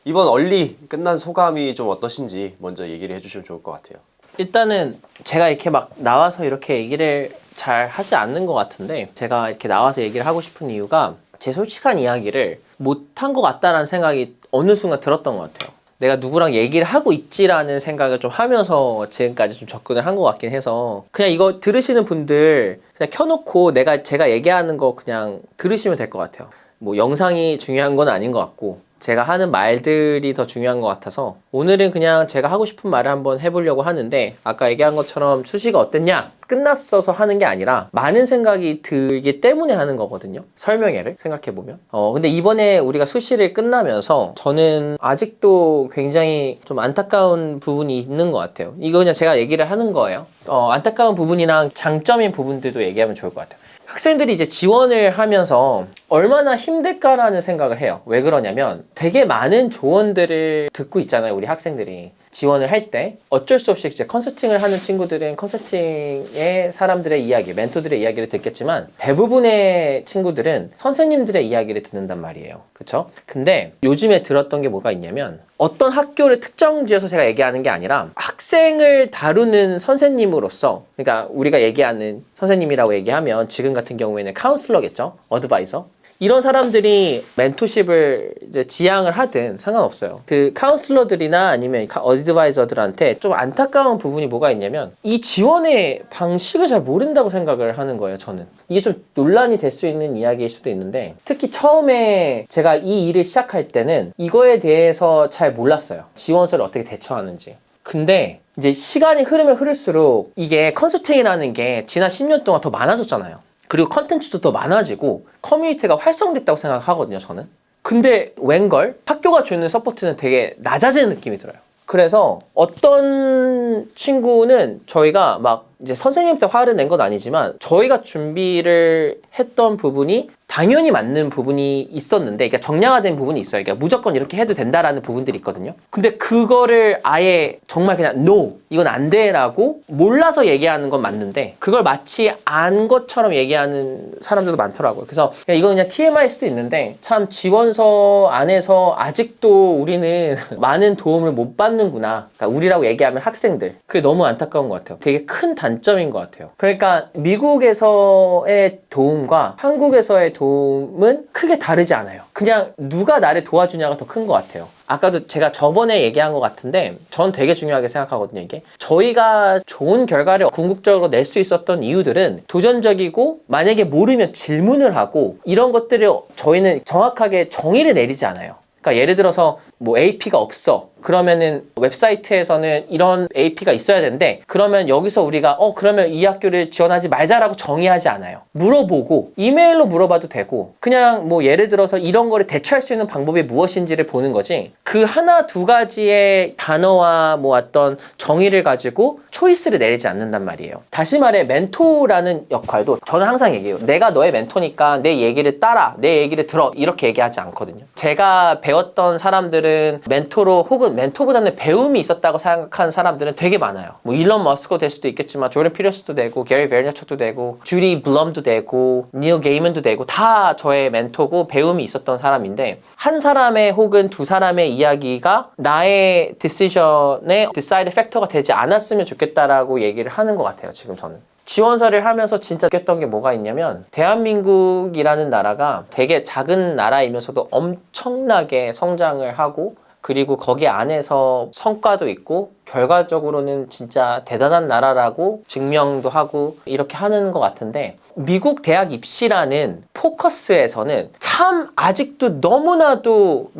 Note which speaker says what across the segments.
Speaker 1: 이번 얼리 끝난 소감이 좀 어떠신지 먼저 얘기를 해주시면 좋을 것 같아요.
Speaker 2: 일단은 제가 이렇게 막 나와서 이렇게 얘기를 잘 하지 않는 것 같은데, 제가 이렇게 나와서 얘기를 하고 싶은 이유가 제 솔직한 이야기를 못한 것 같다라는 생각이 어느 순간 들었던 것 같아요. 내가 누구랑 얘기를 하고 있지라는 생각을 좀 하면서 지금까지 좀 접근을 한 것 같긴 해서, 그냥 이거 들으시는 분들 그냥 켜놓고 제가 얘기하는 거 그냥 들으시면 될 것 같아요. 뭐 영상이 중요한 건 아닌 것 같고 제가 하는 말들이 더 중요한 것 같아서, 오늘은 그냥 제가 하고 싶은 말을 한번 해보려고 하는데, 아까 얘기한 것처럼 수시가 어땠냐? 끝났어서 하는 게 아니라 많은 생각이 들기 때문에 하는 거거든요. 설명회를 생각해보면. 근데 이번에 우리가 수시를 끝나면서 저는 아직도 굉장히 좀 안타까운 부분이 있는 것 같아요. 이거 그냥 제가 얘기를 하는 거예요. 안타까운 부분이랑 장점인 부분들도 얘기하면 좋을 것 같아요. 학생들이 이제 지원을 하면서 얼마나 힘들까라는 생각을 해요. 왜 그러냐면 되게 많은 조언들을 듣고 있잖아요, 우리 학생들이. 지원을 할 때 어쩔 수 없이 이제 컨설팅을 하는 친구들은 컨설팅의 사람들의 이야기, 멘토들의 이야기를 듣겠지만, 대부분의 친구들은 선생님들의 이야기를 듣는단 말이에요. 그쵸? 근데 요즘에 들었던 게 뭐가 있냐면, 어떤 학교를 특정 지어서 제가 얘기하는 게 아니라 학생을 다루는 선생님으로서, 그러니까 우리가 얘기하는 선생님이라고 얘기하면 지금 같은 경우에는 카운슬러겠죠? 어드바이서? 이런 사람들이 멘토십을 이제 지향을 하든 상관없어요. 그 카운슬러들이나 아니면 어드바이저들한테 좀 안타까운 부분이 뭐가 있냐면, 이 지원의 방식을 잘 모른다고 생각을 하는 거예요, 저는. 이게 좀 논란이 될 수 있는 이야기일 수도 있는데, 특히 처음에 제가 이 일을 시작할 때는 이거에 대해서 잘 몰랐어요. 지원서를 어떻게 대처하는지. 근데 이제 시간이 흐르면 흐를수록 이게 컨설팅이라는 게 지난 10년 동안 더 많아졌잖아요. 그리고 컨텐츠도 더 많아지고 커뮤니티가 활성됐다고 생각하거든요, 저는. 근데 웬걸 학교가 주는 서포트는 되게 낮아지는 느낌이 들어요. 그래서 어떤 친구는 저희가 막 이제 선생님한테 화를 낸 건 아니지만, 저희가 준비를 했던 부분이 당연히 맞는 부분이 있었는데, 그러니까 정량화된 부분이 있어요. 그러니까 무조건 이렇게 해도 된다라는 부분들이 있거든요. 근데 그거를 아예 정말 그냥 no, 이건 안 돼라고 몰라서 얘기하는 건 맞는데, 그걸 마치 안 것처럼 얘기하는 사람들도 많더라고요. 그래서 이건 그냥 TMI일 수도 있는데, 참 지원서 안에서 아직도 우리는 많은 도움을 못 받는구나. 그러니까 우리라고 얘기하면 학생들. 그게 너무 안타까운 것 같아요. 되게 큰 단점인 것 같아요. 그러니까 미국에서의 도움과 한국에서의 도움은 크게 다르지 않아요. 그냥 누가 나를 도와주냐가 더 큰 것 같아요. 아까도 제가 저번에 얘기한 것 같은데, 전 되게 중요하게 생각하거든요, 이게. 저희가 좋은 결과를 궁극적으로 낼 수 있었던 이유들은 도전적이고, 만약에 모르면 질문을 하고, 이런 것들을 저희는 정확하게 정의를 내리지 않아요. 그러니까 예를 들어서 뭐 AP가 없어. 그러면은 웹사이트에서는 이런 AP가 있어야 되는데, 그러면 여기서 우리가 그러면 이 학교를 지원하지 말자라고 정의하지 않아요. 물어보고 이메일로 물어봐도 되고, 그냥 뭐 예를 들어서 이런 거를 대처할 수 있는 방법이 무엇인지를 보는 거지, 그 하나 두 가지의 단어와 뭐 어떤 정의를 가지고 초이스를 내리지 않는단 말이에요. 다시 말해, 멘토라는 역할도 저는 항상 얘기해요. 내가 너의 멘토니까 내 얘기를 따라, 내 얘기를 들어, 이렇게 얘기하지 않거든요. 제가 배웠던 사람들은 멘토로, 혹은 멘토보다는 배움이 있었다고 생각하는 사람들은 되게 많아요. 뭐 일론 머스크도 될 수도 있겠지만, 조던 피터스도 되고, 게리 베르냐척도 되고, 주디 블럼도 되고, 닐 게이먼도 되고, 다 저의 멘토고 배움이 있었던 사람인데, 한 사람의 혹은 두 사람의 이야기가 나의 디시전의 디사이드 팩터가 되지 않았으면 좋겠다라고 얘기를 하는 것 같아요, 지금 저는. 지원서를 하면서 진짜 느꼈던 게 뭐가 있냐면, 대한민국이라는 나라가 되게 작은 나라이면서도 엄청나게 성장을 하고, 그리고 거기 안에서 성과도 있고, 결과적으로는 진짜 대단한 나라라고 증명도 하고 이렇게 하는 것 같은데, 미국 대학 입시라는 포커스에서는 참 아직도 너무나도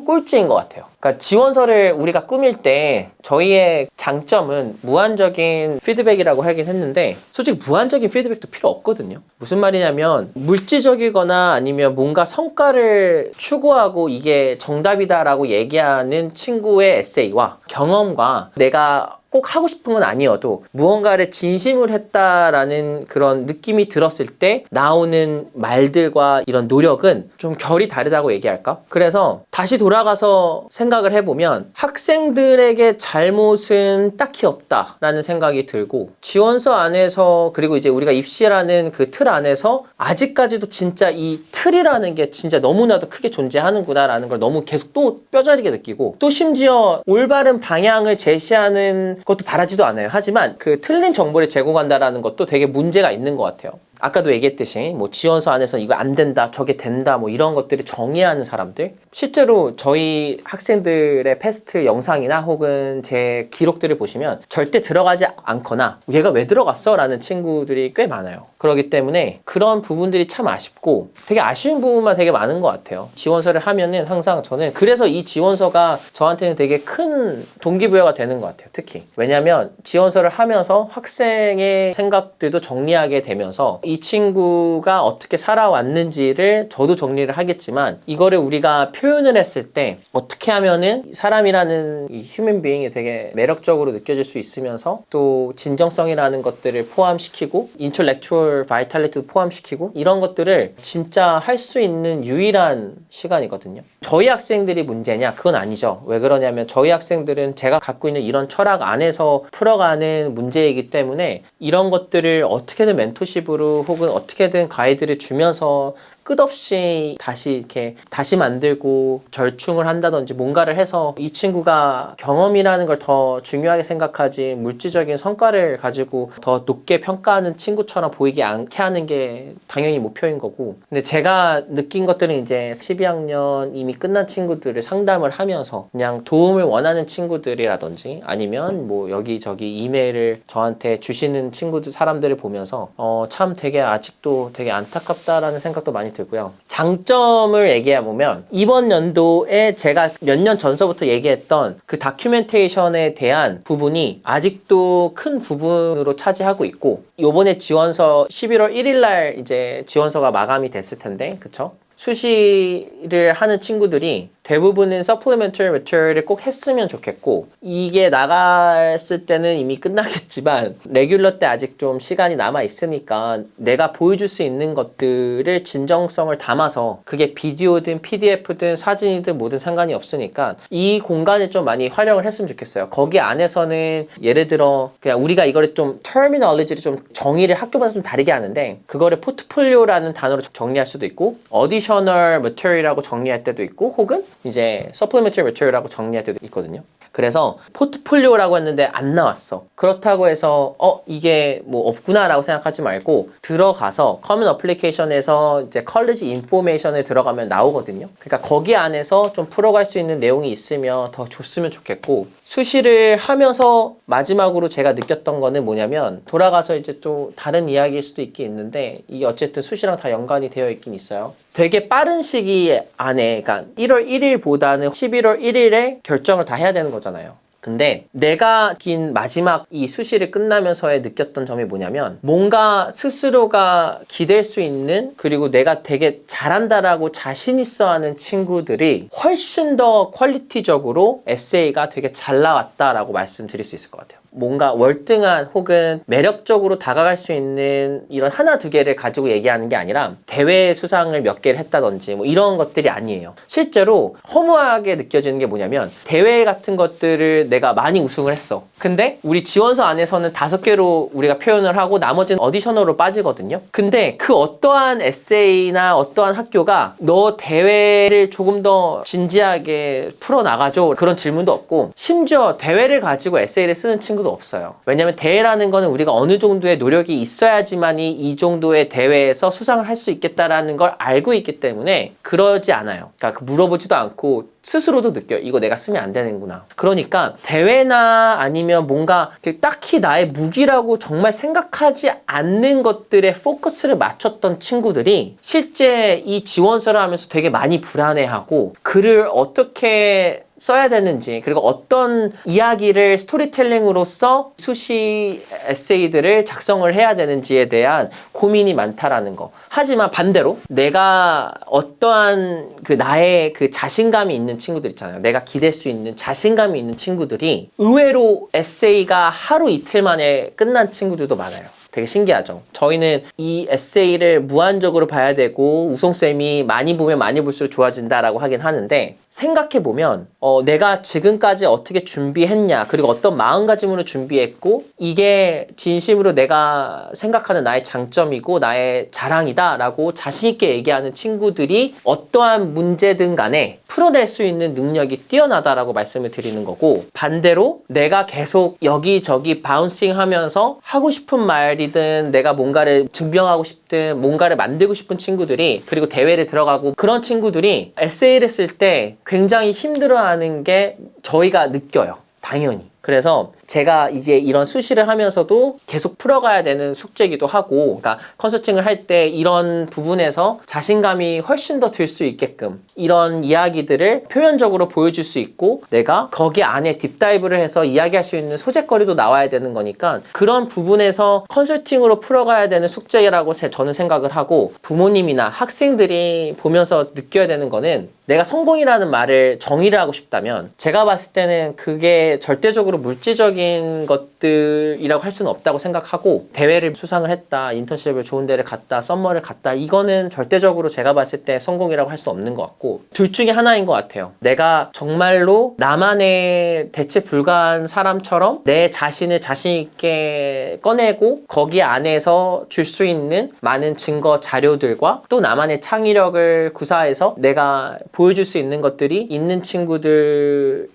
Speaker 2: 꼴찌인 것 같아요. 그러니까 지원서를 우리가 꾸밀 때 저희의 장점은 무한적인 피드백이라고 하긴 했는데, 솔직히 무한적인 피드백도 필요 없거든요. 무슨 말이냐면, 물질적이거나 아니면 뭔가 성과를 추구하고 이게 정답이다라고 얘기하는 친구의 에세이와 경험과 내가 꼭 하고 싶은 건 아니어도 무언가를 진심으로 했다라는 그런 느낌이 들었을 때 나오는 말들과 이런 노력은 좀 결이 다르다고 얘기할까? 그래서 다시 돌아가서 생각을 해보면 학생들에게 잘못은 딱히 없다라는 생각이 들고, 지원서 안에서 그리고 이제 우리가 입시라는 그 틀 안에서 아직까지도 진짜 이 틀이라는 게 진짜 너무나도 크게 존재하는구나라는 걸 너무 계속 또 뼈저리게 느끼고, 또 심지어 올바른 방향을 제시하는 것도 바라지도 않아요. 하지만 그 틀린 정보를 제공한다라는 것도 되게 문제가 있는 것 같아요. 아까도 얘기했듯이 뭐 지원서 안에서 이거 안 된다, 저게 된다, 뭐 이런 것들을 정의하는 사람들, 실제로 저희 학생들의 패스트 영상이나 혹은 제 기록들을 보시면 절대 들어가지 않거나 얘가 왜 들어갔어? 라는 친구들이 꽤 많아요. 그렇기 때문에 그런 부분들이 참 아쉽고, 되게 아쉬운 부분만 되게 많은 것 같아요. 지원서를 하면은 항상 저는 그래서 이 지원서가 저한테는 되게 큰 동기부여가 되는 것 같아요. 특히 왜냐면 지원서를 하면서 학생의 생각들도 정리하게 되면서 이 친구가 어떻게 살아왔는지를 저도 정리를 하겠지만, 이거를 우리가 표현을 했을 때 어떻게 하면은 사람이라는 이 휴먼 비잉이 되게 매력적으로 느껴질 수 있으면서 또 진정성이라는 것들을 포함시키고 인텔렉추얼 바이탈리티도 포함시키고, 이런 것들을 진짜 할 수 있는 유일한 시간이거든요. 저희 학생들이 문제냐? 그건 아니죠. 왜 그러냐면 저희 학생들은 제가 갖고 있는 이런 철학 안에서 풀어가는 문제이기 때문에 이런 것들을 어떻게든 멘토십으로 혹은 어떻게든 가이드를 주면서 끝없이 다시 이렇게 다시 만들고 절충을 한다든지 뭔가를 해서 이 친구가 경험이라는 걸 더 중요하게 생각하지 물질적인 성과를 가지고 더 높게 평가하는 친구처럼 보이지 않게 하는 게 당연히 목표인 거고, 근데 제가 느낀 것들은 이제 12학년 이미 끝난 친구들을 상담을 하면서 그냥 도움을 원하는 친구들이라든지 아니면 뭐 여기저기 이메일을 저한테 주시는 친구들 사람들을 보면서 참 되게 아직도 되게 안타깝다라는 생각도 많이 들고요. 장점을 얘기해보면 이번 연도에 제가 몇 년 전서부터 얘기했던 그 다큐멘테이션에 대한 부분이 아직도 큰 부분으로 차지하고 있고, 요번에 지원서 11월 1일 날 이제 지원서가 마감이 됐을 텐데, 그쵸? 수시를 하는 친구들이 대부분은 supplementary material을 꼭 했으면 좋겠고, 이게 나갔을 때는 이미 끝나겠지만 레귤러 때 아직 좀 시간이 남아 있으니까 내가 보여줄 수 있는 것들을 진정성을 담아서, 그게 비디오든 PDF든 사진이든 뭐든 상관이 없으니까 이 공간을 좀 많이 활용을 했으면 좋겠어요. 거기 안에서는 예를 들어 그냥 우리가 이거를 좀 terminology를 좀 정의를 학교마다 좀 다르게 하는데, 그거를 포트폴리오라는 단어로 정리할 수도 있고 additional material이라고 정리할 때도 있고, 혹은 이제 supplementary material이라고 정리할 때도 있거든요. 그래서 포트폴리오라고 했는데 안 나왔어. 그렇다고 해서 이게 뭐 없구나 라고 생각하지 말고 들어가서 커먼 어플리케이션에서 이제 컬리지 인포메이션에 들어가면 나오거든요. 그러니까 거기 안에서 좀 풀어갈 수 있는 내용이 있으면 더 좋으면 좋겠고, 수시를 하면서 마지막으로 제가 느꼈던 거는 뭐냐면, 돌아가서 이제 또 다른 이야기일 수도 있긴 있는데 이게 어쨌든 수시랑 다 연관이 되어 있긴 있어요. 되게 빠른 시기 안에, 그러니까 1월 1일보다는 11월 1일에 결정을 다 해야 되는 거잖아요. 근데 내가 긴 마지막 이 수시를 끝나면서의 느꼈던 점이 뭐냐면, 뭔가 스스로가 기댈 수 있는, 그리고 내가 되게 잘한다라고 자신 있어 하는 친구들이 훨씬 더 퀄리티적으로 에세이가 되게 잘 나왔다라고 말씀드릴 수 있을 것 같아요. 뭔가 월등한 혹은 매력적으로 다가갈 수 있는 이런 하나 두 개를 가지고 얘기하는 게 아니라 대회 수상을 몇 개를 했다든지 뭐 이런 것들이 아니에요. 실제로 허무하게 느껴지는 게 뭐냐면, 대회 같은 것들을 내가 많이 우승을 했어. 근데 우리 지원서 안에서는 5개로 우리가 표현을 하고 나머지는 어디셔널로 빠지거든요. 근데 그 어떠한 에세이나 어떠한 학교가 너 대회를 조금 더 진지하게 풀어나가죠, 그런 질문도 없고, 심지어 대회를 가지고 에세이를 쓰는 친구도 없어요. 왜냐면 대회라는 거는 우리가 어느 정도의 노력이 있어야지만이 이 정도의 대회에서 수상을 할 수 있겠다라는 걸 알고 있기 때문에 그러지 않아요. 그러니까 물어보지도 않고 스스로도 느껴요. 이거 내가 쓰면 안 되는구나. 그러니까 대회나 아니면 뭔가 딱히 나의 무기라고 정말 생각하지 않는 것들에 포커스를 맞췄던 친구들이 실제 이 지원서를 하면서 되게 많이 불안해하고, 글을 어떻게 써야 되는지, 그리고 어떤 이야기를 스토리텔링으로서 수시 에세이들을 작성을 해야 되는지에 대한 고민이 많다라는 거. 하지만 반대로 내가 어떠한 그 나의 그 자신감이 있는 친구들 있잖아요. 내가 기댈 수 있는 자신감이 있는 친구들이 의외로 에세이가 하루 이틀 만에 끝난 친구들도 많아요. 되게 신기하죠. 저희는 이 에세이를 무한적으로 봐야 되고 우송쌤이 많이 보면 많이 볼수록 좋아진다라고 하긴 하는데, 생각해보면 내가 지금까지 어떻게 준비했냐, 그리고 어떤 마음가짐으로 준비했고 이게 진심으로 내가 생각하는 나의 장점이고 나의 자랑이다 라고 자신있게 얘기하는 친구들이 어떠한 문제든 간에 풀어낼 수 있는 능력이 뛰어나다라고 말씀을 드리는 거고, 반대로 내가 계속 여기저기 바운싱 하면서 하고 싶은 말이든 내가 뭔가를 증명하고 싶든 뭔가를 만들고 싶은 친구들이, 그리고 대회를 들어가고 그런 친구들이 에세이를 쓸 때 굉장히 힘들어하는 게 저희가 느껴요. 당연히. 그래서 제가 이제 이런 수시를 하면서도 계속 풀어가야 되는 숙제이기도 하고, 그러니까 컨설팅을 할 때 이런 부분에서 자신감이 훨씬 더 들 수 있게끔 이런 이야기들을 표면적으로 보여줄 수 있고, 내가 거기 안에 딥다이브를 해서 이야기할 수 있는 소재거리도 나와야 되는 거니까 그런 부분에서 컨설팅으로 풀어가야 되는 숙제라고 저는 생각을 하고, 부모님이나 학생들이 보면서 느껴야 되는 거는, 내가 성공이라는 말을 정의를 하고 싶다면 제가 봤을 때는 그게 절대적으로 물질적인 것들이라고 할 수는 없다고 생각하고, 대회를 수상을 했다, 인턴십을 좋은 데를 갔다, 썸머를 갔다, 이거는 절대적으로 제가 봤을 때 성공이라고 할 수 없는 것 같고, 둘 중에 하나인 것 같아요. 내가 정말로 나만의 대체 불가한 사람처럼 내 자신을 자신 있게 꺼내고 거기 안에서 줄 수 있는 많은 증거 자료들과 또 나만의 창의력을 구사해서 내가 보여줄 수 있는 것들이 있는 친구들이라든지,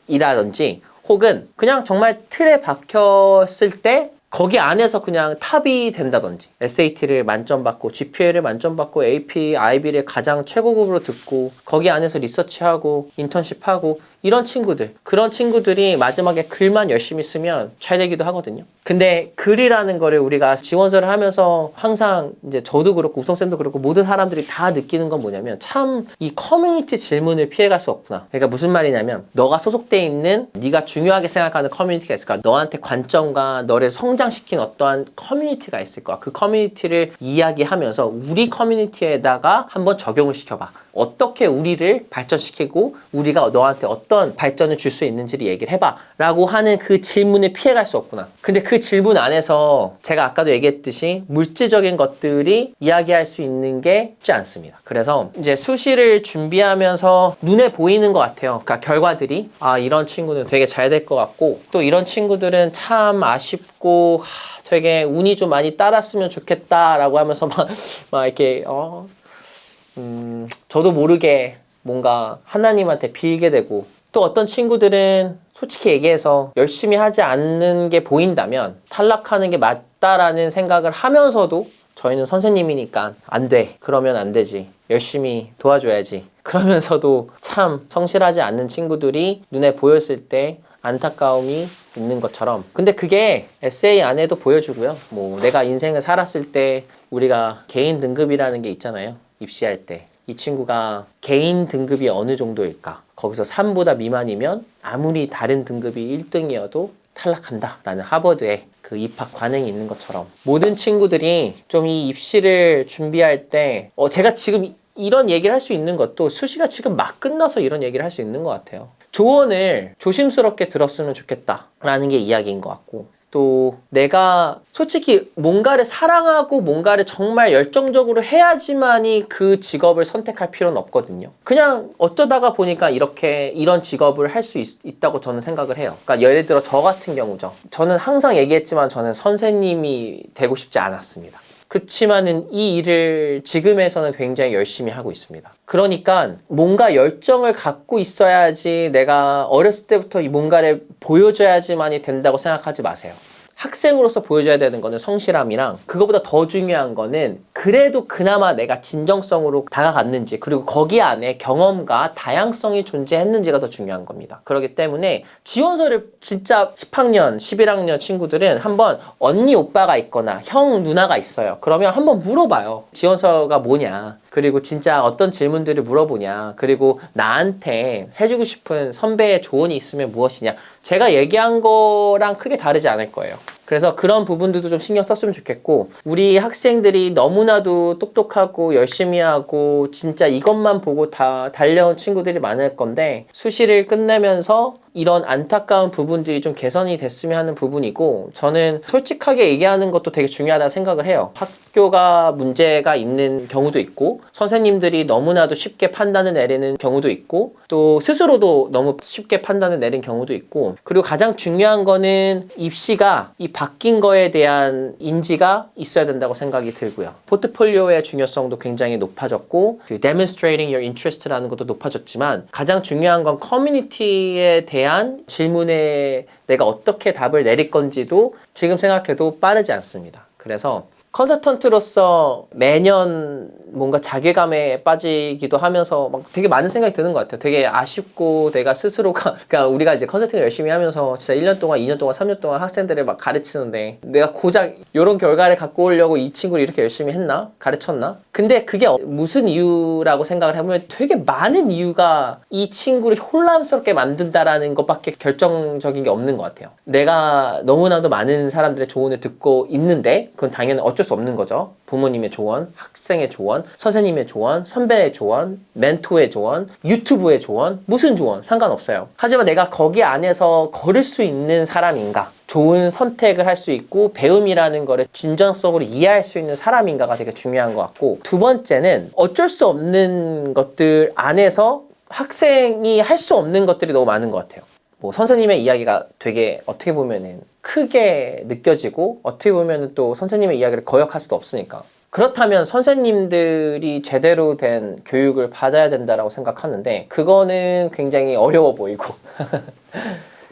Speaker 2: 혹은 그냥 정말 틀에 박혔을 때 거기 안에서 그냥 탑이 된다든지, SAT를 만점 받고 GPA를 만점 받고 AP, IB를 가장 최고급으로 듣고 거기 안에서 리서치하고 인턴십하고, 이런 친구들, 그런 친구들이 마지막에 글만 열심히 쓰면 잘 되기도 하거든요. 근데 글이라는 거를 우리가 지원서를 하면서 항상 이제 저도 그렇고 우성쌤도 그렇고 모든 사람들이 다 느끼는 건 뭐냐면, 참 이 커뮤니티 질문을 피해갈 수 없구나. 그러니까 무슨 말이냐면, 너가 소속돼 있는 네가 중요하게 생각하는 커뮤니티가 있을 거야. 너한테 관점과 너를 성장시킨 어떠한 커뮤니티가 있을 거야. 그 커뮤니티를 이야기하면서 우리 커뮤니티에다가 한번 적용을 시켜봐. 어떻게 우리를 발전시키고 우리가 너한테 어떤 발전을 줄 수 있는지를 얘기를 해봐 라고 하는 그 질문을 피해갈 수 없구나. 근데 그 질문 안에서 제가 아까도 얘기했듯이 물질적인 것들이 이야기할 수 있는 게 쉽지 않습니다. 그래서 이제 수시를 준비하면서 눈에 보이는 것 같아요. 그러니까 결과들이, 아, 이런 친구는 되게 잘 될 것 같고, 또 이런 친구들은 참 아쉽고 되게 운이 좀 많이 따랐으면 좋겠다라고 하면서 막 이렇게 저도 모르게 뭔가 하나님한테 빌게 되고, 또 어떤 친구들은 솔직히 얘기해서 열심히 하지 않는 게 보인다면 탈락하는 게 맞다라는 생각을 하면서도, 저희는 선생님이니까 안 돼, 그러면 안 되지, 열심히 도와줘야지, 그러면서도 참 성실하지 않는 친구들이 눈에 보였을 때 안타까움이 있는 것처럼, 근데 그게 에세이 안에도 보여주고요. 뭐 내가 인생을 살았을 때 우리가 개인 등급이라는 게 있잖아요. 입시할 때 이 친구가 개인 등급이 어느 정도일까, 거기서 3보다 미만이면 아무리 다른 등급이 1등이어도 탈락한다 라는 하버드의 그 입학 관행이 있는 것처럼, 모든 친구들이 좀 이 입시를 준비할 때 제가 지금 이런 얘기를 할 수 있는 것도 수시가 지금 막 끝나서 이런 얘기를 할 수 있는 것 같아요. 조언을 조심스럽게 들었으면 좋겠다 라는 게 이야기인 것 같고, 또 내가 솔직히 뭔가를 사랑하고 뭔가를 정말 열정적으로 해야지만이 그 직업을 선택할 필요는 없거든요. 그냥 어쩌다가 보니까 이런 직업을 할 수 있다고 저는 생각을 해요. 그러니까 예를 들어 저 같은 경우죠. 저는 항상 얘기했지만 저는 선생님이 되고 싶지 않았습니다. 그치만은 이 일을 지금에서는 굉장히 열심히 하고 있습니다. 그러니까 뭔가 열정을 갖고 있어야지, 내가 어렸을 때부터 이 뭔가를 보여줘야지만이 된다고 생각하지 마세요. 학생으로서 보여줘야 되는 거는 성실함이랑, 그거보다 더 중요한 거는 그 그래도 그나마 내가 진정성으로 다가갔는지 그리고 거기 안에 경험과 다양성이 존재했는지가 더 중요한 겁니다. 그렇기 때문에 지원서를 진짜 10학년, 11학년 친구들은 한번 언니, 오빠가 있거나 형, 누나가 있어요. 그러면 한번 물어봐요. 지원서가 뭐냐. 그리고 진짜 어떤 질문들을 물어보냐. 그리고 나한테 해주고 싶은 선배의 조언이 있으면 무엇이냐. 제가 얘기한 거랑 크게 다르지 않을 거예요. 그래서 그런 부분들도 좀 신경 썼으면 좋겠고, 우리 학생들이 너무나도 똑똑하고 열심히 하고 진짜 이것만 보고 다 달려온 친구들이 많을 건데, 수시를 끝내면서 이런 안타까운 부분들이 좀 개선이 됐으면 하는 부분이고, 저는 솔직하게 얘기하는 것도 되게 중요하다고 생각을 해요. 학교가 문제가 있는 경우도 있고, 선생님들이 너무나도 쉽게 판단을 내리는 경우도 있고, 또 스스로도 너무 쉽게 판단을 내린 경우도 있고, 그리고 가장 중요한 거는 입시가 이 바뀐 거에 대한 인지가 있어야 된다고 생각이 들고요. 포트폴리오의 중요성도 굉장히 높아졌고, 그 demonstrating your interest라는 것도 높아졌지만, 가장 중요한 건 커뮤니티에 대한 질문에 내가 어떻게 답을 내릴 건지도 지금 생각해도 빠르지 않습니다. 그래서 컨설턴트로서 매년 뭔가 자괴감에 빠지기도 하면서 막 되게 많은 생각이 드는 것 같아요. 되게 아쉽고 내가 스스로가 그러니까 우리가 이제 컨설팅을 열심히 하면서 진짜 1년 동안, 2년 동안, 3년 동안 학생들을 막 가르치는데 내가 고작 이런 결과를 갖고 오려고 이 친구를 이렇게 열심히 했나? 가르쳤나? 근데 그게 무슨 이유라고 생각을 해보면 되게 많은 이유가 이 친구를 혼란스럽게 만든다라는 것밖에 결정적인 게 없는 것 같아요. 내가 너무나도 많은 사람들의 조언을 듣고 있는데 그건 당연히 어쩔 수 없는 거죠. 부모님의 조언, 학생의 조언, 선생님의 조언, 선배의 조언, 멘토의 조언, 유튜브의 조언, 무슨 조언 상관없어요. 하지만 내가 거기 안에서 걸을 수 있는 사람인가, 좋은 선택을 할 수 있고 배움이라는 거를 진정성으로 이해할 수 있는 사람인가가 되게 중요한 것 같고, 두 번째는 어쩔 수 없는 것들 안에서 학생이 할 수 없는 것들이 너무 많은 것 같아요. 뭐 선생님의 이야기가 되게 어떻게 보면은 크게 느껴지고 어떻게 보면은 또 선생님의 이야기를 거역할 수도 없으니까, 그렇다면 선생님들이 제대로 된 교육을 받아야 된다라고 생각하는데 그거는 굉장히 어려워 보이고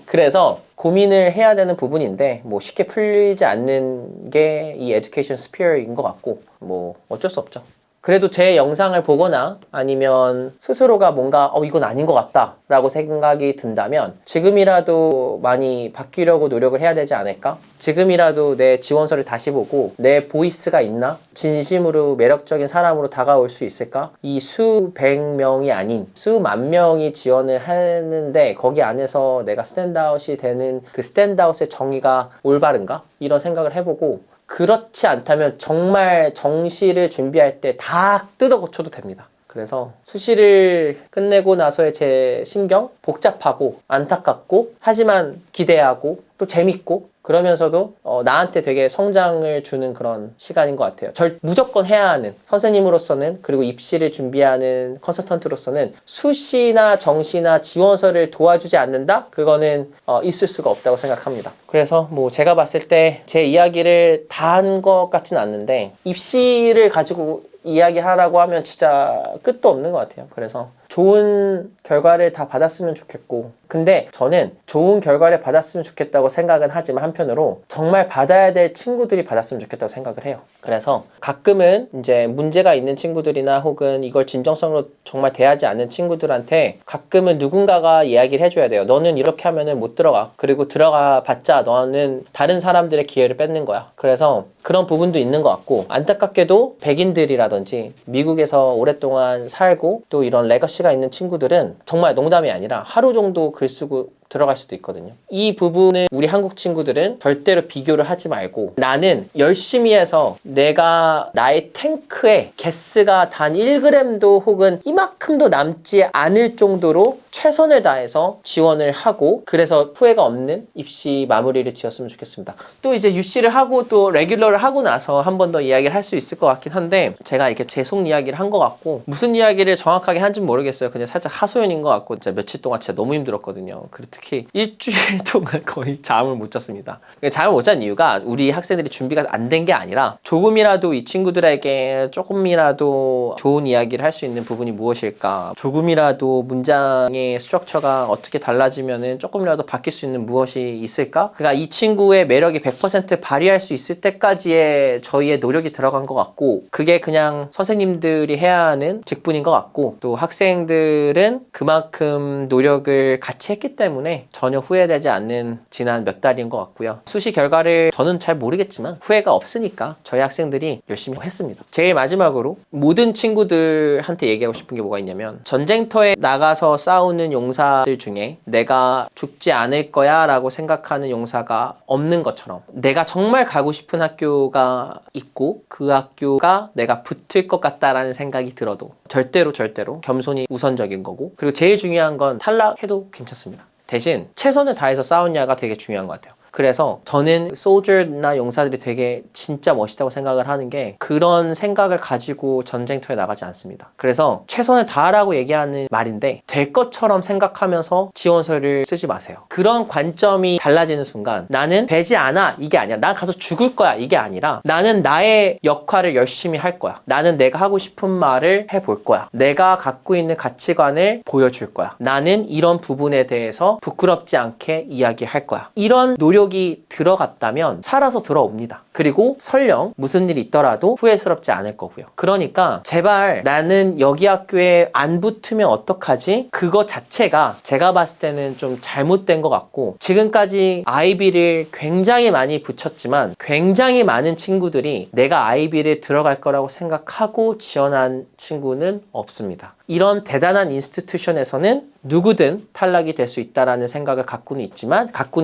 Speaker 2: 그래서 고민을 해야 되는 부분인데 뭐 쉽게 풀리지 않는 게 이 에듀케이션 스피어인 것 같고, 뭐 어쩔 수 없죠. 그래도 제 영상을 보거나 아니면 스스로가 뭔가 이건 아닌 것 같다 라고 생각이 든다면 지금이라도 많이 바뀌려고 노력을 해야 되지 않을까? 지금이라도 내 지원서를 다시 보고 내 보이스가 있나? 진심으로 매력적인 사람으로 다가올 수 있을까? 이 수백 명이 아닌 수만 명이 지원을 하는데 거기 안에서 내가 스탠드아웃이 되는 그 스탠드아웃의 정의가 올바른가? 이런 생각을 해보고, 그렇지 않다면 정말 정시를 준비할 때 다 뜯어 고쳐도 됩니다. 그래서 수시를 끝내고 나서의 제 심경, 복잡하고 안타깝고 하지만 기대하고 또 재밌고 그러면서도 나한테 되게 성장을 주는 그런 시간인 것 같아요. 무조건 해야 하는 선생님으로서는, 그리고 입시를 준비하는 컨설턴트로서는 수시나 정시나 지원서를 도와주지 않는다? 그거는 있을 수가 없다고 생각합니다. 그래서 뭐 제가 봤을 때 제 이야기를 다 한 것 같진 않는데 입시를 가지고 이야기하라고 하면 진짜 끝도 없는 것 같아요. 그래서 좋은 결과를 다 받았으면 좋겠고, 근데 저는 좋은 결과를 받았으면 좋겠다고 생각은 하지만 한편으로 정말 받아야 될 친구들이 받았으면 좋겠다고 생각을 해요. 그래서 가끔은 이제 문제가 있는 친구들이나 혹은 이걸 진정성으로 정말 대하지 않는 친구들한테 가끔은 누군가가 이야기를 해줘야 돼요. 너는 이렇게 하면은 못 들어가. 그리고 들어가 봤자 너는 다른 사람들의 기회를 뺏는 거야. 그래서 그런 부분도 있는 것 같고, 안타깝게도 백인들이라든지 미국에서 오랫동안 살고 또 이런 레거시가 있는 친구들은 정말 농담이 아니라 하루 정도 글 쓰고 들어갈 수도 있거든요. 이 부분은 우리 한국 친구들은 절대로 비교를 하지 말고, 나는 열심히 해서 내가 나의 탱크에 가스가 단 1g도 혹은 이만큼도 남지 않을 정도로 최선을 다해서 지원을 하고, 그래서 후회가 없는 입시 마무리를 지었으면 좋겠습니다. 또 이제 UC를 하고 또 레귤러를 하고 나서 한 번 더 이야기를 할 수 있을 것 같긴 한데, 제가 이렇게 제 속 이야기를 한 것 같고 무슨 이야기를 정확하게 한지는 모르겠어요. 그냥 살짝 하소연인 것 같고 진짜 며칠 동안 진짜 너무 힘들었거든요. 그리고 특히 솔직히 일주일 동안 거의 잠을 못 잤습니다. 잠을 못 잔 이유가 우리 학생들이 준비가 안 된 게 아니라 조금이라도 이 친구들에게 조금이라도 좋은 이야기를 할 수 있는 부분이 무엇일까, 조금이라도 문장의 스트럭처가 어떻게 달라지면은 조금이라도 바뀔 수 있는 무엇이 있을까. 그러니까 이 친구의 매력이 100% 발휘할 수 있을 때까지의 저희의 노력이 들어간 것 같고, 그게 그냥 선생님들이 해야 하는 직분인 것 같고, 또 학생들은 그만큼 노력을 같이 했기 때문에 전혀 후회되지 않는 지난 몇 달인 것 같고요. 수시 결과를 저는 잘 모르겠지만 후회가 없으니까 저희 학생들이 열심히 했습니다. 제일 마지막으로 모든 친구들한테 얘기하고 싶은 게 뭐가 있냐면, 전쟁터에 나가서 싸우는 용사들 중에 내가 죽지 않을 거야 라고 생각하는 용사가 없는 것처럼, 내가 정말 가고 싶은 학교가 있고 그 학교가 내가 붙을 것 같다라는 생각이 들어도 절대로 겸손이 우선적인 거고, 그리고 제일 중요한 건 탈락해도 괜찮습니다. 대신 최선을 다해서 싸웠냐가 되게 중요한 것 같아요. 그래서 저는 소저나 용사들이 되게 진짜 멋있다고 생각을 하는 게, 그런 생각을 가지고 전쟁터에 나가지 않습니다. 그래서 최선을 다하라고 얘기하는 말인데 될 것처럼 생각하면서 지원서를 쓰지 마세요. 그런 관점이 달라지는 순간 나는 되지 않아 이게 아니라, 난 가서 죽을 거야 이게 아니라, 나는 나의 역할을 열심히 할 거야, 나는 내가 하고 싶은 말을 해볼 거야, 내가 갖고 있는 가치관을 보여줄 거야, 나는 이런 부분에 대해서 부끄럽지 않게 이야기할 거야, 이런 노력이 들어갔다면 살아서 들어옵니다. 그리고 설령 무슨 일이 있더라도 후회스럽지 않을 거고요. 그러니까 제발 나는 여기 학교에 안 붙으면 어떡하지? 그거 자체가 제가 봤을 때는 좀 잘못된 것 같고, 지금까지 아이비를 굉장히 많이 붙였지만 굉장히 많은 친구들이 내가 아이비를 들어갈 거라고 생각하고 지원한 친구는 없습니다. 이런 대단한 인스티튜션에서는 누구든 탈락이 될 수 있다라는 생각을 갖고는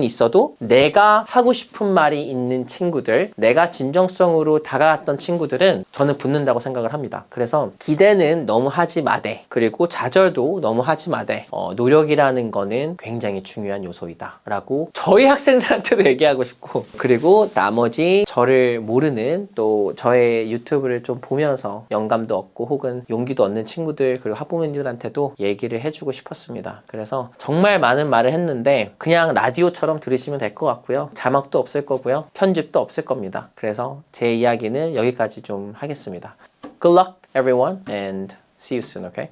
Speaker 2: 있어도 내가 하고 싶은 말이 있는 친구들, 내가 진정성으로 다가갔던 친구들은 저는 붙는다고 생각을 합니다. 그래서 기대는 너무 하지 마되, 그리고 좌절도 너무 하지 마되, 노력이라는 거는 굉장히 중요한 요소이다 라고 저희 학생들한테도 얘기하고 싶고, 그리고 나머지 저를 모르는, 또 저의 유튜브를 좀 보면서 영감도 얻고 혹은 용기도 얻는 친구들, 그리고 학부모님들한테도 얘기를 해주고 싶었습니다. 그래서 정말 많은 말을 했는데 그냥 라디오처럼 들으시면 될 것 같고요. 자막도 없을 거고요. 편집도 없을 겁니다. 그래서 제 이야기는 여기까지 좀 하겠습니다. Good luck everyone and see you soon, okay?